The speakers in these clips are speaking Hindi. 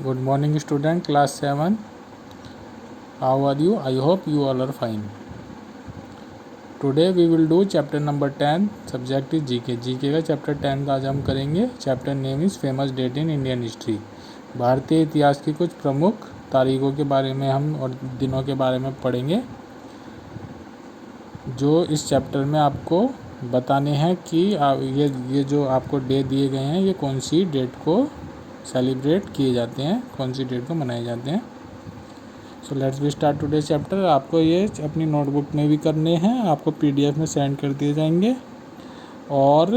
Good morning student, class 7. How are you? I hope you all are fine. Today we will do chapter number 10. Subject is GK. GK का chapter 10 का आज हम करेंगे. Chapter name is famous date in Indian history. भारतीय इतिहास की कुछ प्रमुख तारीखों के बारे में हम और दिनों के बारे में पढ़ेंगे, जो इस चैप्टर में आपको बताने हैं कि ये जो आपको डे दिए गए हैं ये कौन सी डेट को सेलिब्रेट किए जाते हैं, कौन सी डेट को मनाए जाते हैं. So let's we start today chapter. आपको ये अपनी नोटबुक में भी करने हैं, आपको PDF में सेंड कर दिए जाएंगे और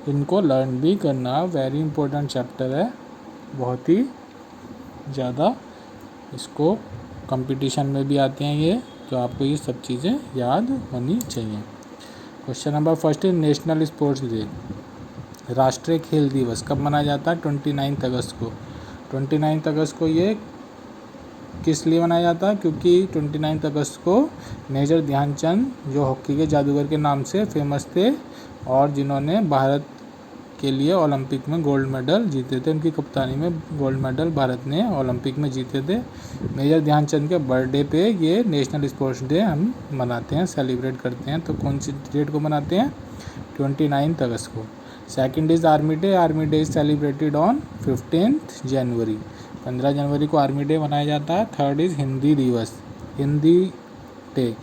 इनको लर्न भी करना. वेरी इंपॉर्टेंट चैप्टर है, बहुत ही ज़्यादा. इसको कंपटीशन में भी आते हैं ये, तो आपको ये सब चीज़ें याद होनी चाहिए. Question number first is national sports day. राष्ट्रीय खेल दिवस कब मनाया जाता है? 29 अगस्त को. 29 अगस्त को ये किस लिए मनाया जाता है? क्योंकि 29 अगस्त को मेजर ध्यानचंद, जो हॉकी के जादूगर के नाम से फेमस थे और जिन्होंने भारत के लिए ओलंपिक में गोल्ड मेडल जीते थे, उनकी कप्तानी में गोल्ड मेडल भारत ने ओलंपिक में जीते थे. मेजर ध्यानचंद के बर्थडे पे ये नेशनल स्पोर्ट्स डे हम मनाते हैं, सेलिब्रेट करते हैं. तो कौन सी डेट को मनाते हैं? 29 अगस्त को. Second is army day. Army day is celebrated on 15 जनवरी. 15 जनवरी को आर्मी डे मनाया जाता है. थर्ड इज़ हिंदी दिवस, हिंदी डे,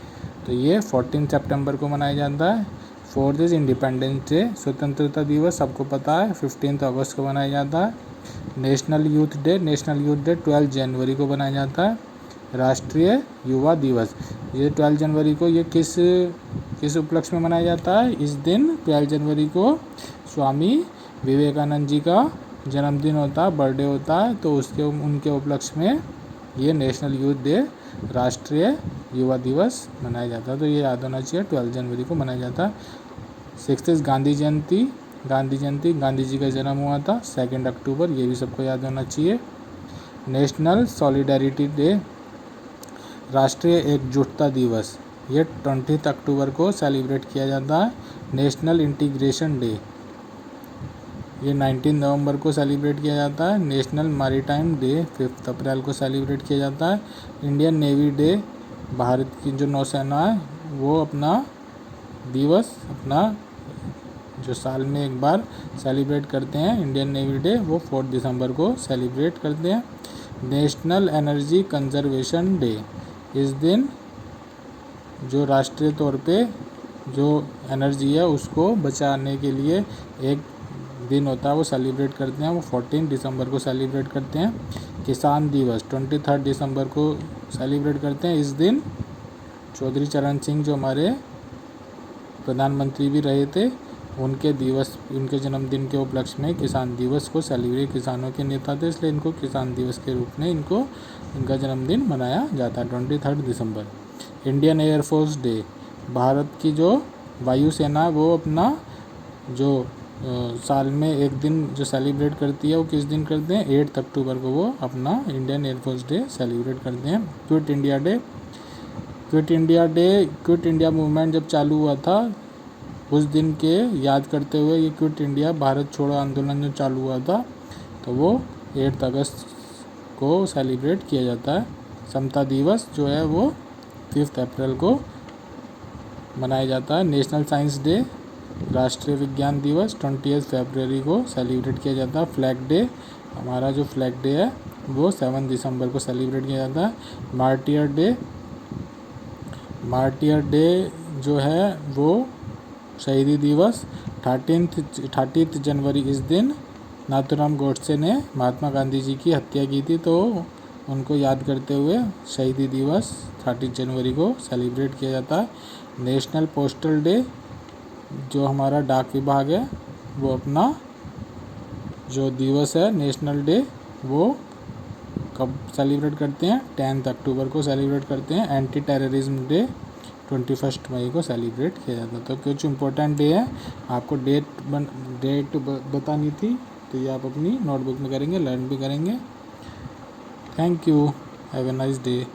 तो ये 14 सितंबर को मनाया जाता है. फोर्थ इज़ इंडिपेंडेंस डे, स्वतंत्रता दिवस, सबको पता है 15 अगस्त को मनाया जाता है. National youth day, national youth day 12 जनवरी को मनाया जाता है. राष्ट्रीय युवा दिवस, ये 12 जनवरी को ये किस उपलक्ष्य में मनाया जाता है? इस दिन 12 जनवरी को स्वामी विवेकानंद जी का जन्मदिन होता है, बर्थडे होता है, तो उनके उपलक्ष्य में ये नेशनल यूथ डे, राष्ट्रीय युवा दिवस मनाया जाता है. तो ये याद होना चाहिए, 12 जनवरी को मनाया जाता है. सिक्स्थ इज गांधी जयंती. गांधी जयंती, गांधी जी का जन्म हुआ था 2 अक्टूबर, ये भी सबको याद होना चाहिए. नेशनल सॉलिडेरिटी डे, राष्ट्रीय एकजुटता दिवस, ये 20 अक्टूबर को सेलिब्रेट किया जाता है. नेशनल इंटीग्रेशन डे, ये 19 नवंबर को सेलिब्रेट किया जाता है. नेशनल मैरीटाइम डे 5 अप्रैल को सेलिब्रेट किया जाता है. इंडियन नेवी डे, भारत की जो नौसेना है वो अपना दिवस, अपना जो साल में एक बार सेलिब्रेट करते हैं इंडियन नेवी डे, वो 4 दिसंबर को सेलिब्रेट करते हैं. नेशनल एनर्जी कंजर्वेशन डे, इस दिन जो राष्ट्रीय तौर पे जो एनर्जी है उसको बचाने के लिए एक दिन होता है, वो सेलिब्रेट करते हैं, वो 14 दिसंबर को सेलिब्रेट करते हैं. किसान दिवस 23 दिसंबर को सेलिब्रेट करते हैं. इस दिन चौधरी चरण सिंह, जो हमारे प्रधानमंत्री भी रहे थे, उनके जन्मदिन के उपलक्ष्य में किसान दिवस को सेलिब्रेट, किसानों के नेता थे इसलिए इनको किसान दिवस के रूप में इनका जन्मदिन मनाया जाता है 23 दिसंबर. इंडियन एयरफोर्स डे, भारत की जो वायुसेना है वो अपना जो साल में एक दिन जो सेलिब्रेट करती है वो किस दिन करते हैं? 8 अक्टूबर को वो अपना इंडियन एयरफोर्स डे सेलिब्रेट करते हैं. Quit India day, quit India movement जब चालू हुआ था उस दिन के याद करते हुए ये क्विट इंडिया भारत छोड़ो आंदोलन जो चालू हुआ था, तो वो 8 अगस्त को सेलिब्रेट किया जाता है. समता दिवस जो है वो 5 अप्रैल को मनाया जाता है. नेशनल साइंस डे, राष्ट्रीय विज्ञान दिवस 20 फरवरी को सेलिब्रेट किया जाता है. फ्लैग डे, हमारा जो फ्लैग डे है वो 7 दिसंबर को सेलिब्रेट किया जाता है. मार्टियर डे जो है वो शहीदी दिवस 30 जनवरी, इस दिन नाथूराम गोडसे ने महात्मा गांधी जी की हत्या की थी, तो उनको याद करते हुए शहीदी दिवस 30 जनवरी को सेलिब्रेट किया जाता है. नेशनल पोस्टल डे, जो हमारा डाक विभाग है वो अपना जो दिवस है नेशनल डे वो कब सेलिब्रेट करते हैं? 10 अक्टूबर को सेलिब्रेट करते हैं. एंटी टेररिज्म डे 21 मई को सेलिब्रेट किया जाता है. तो कुछ इंपॉर्टेंट डे है, आपको डेट बतानी थी, तो ये आप अपनी नोटबुक में करेंगे, लर्न भी करेंगे. Thank you, have a nice day.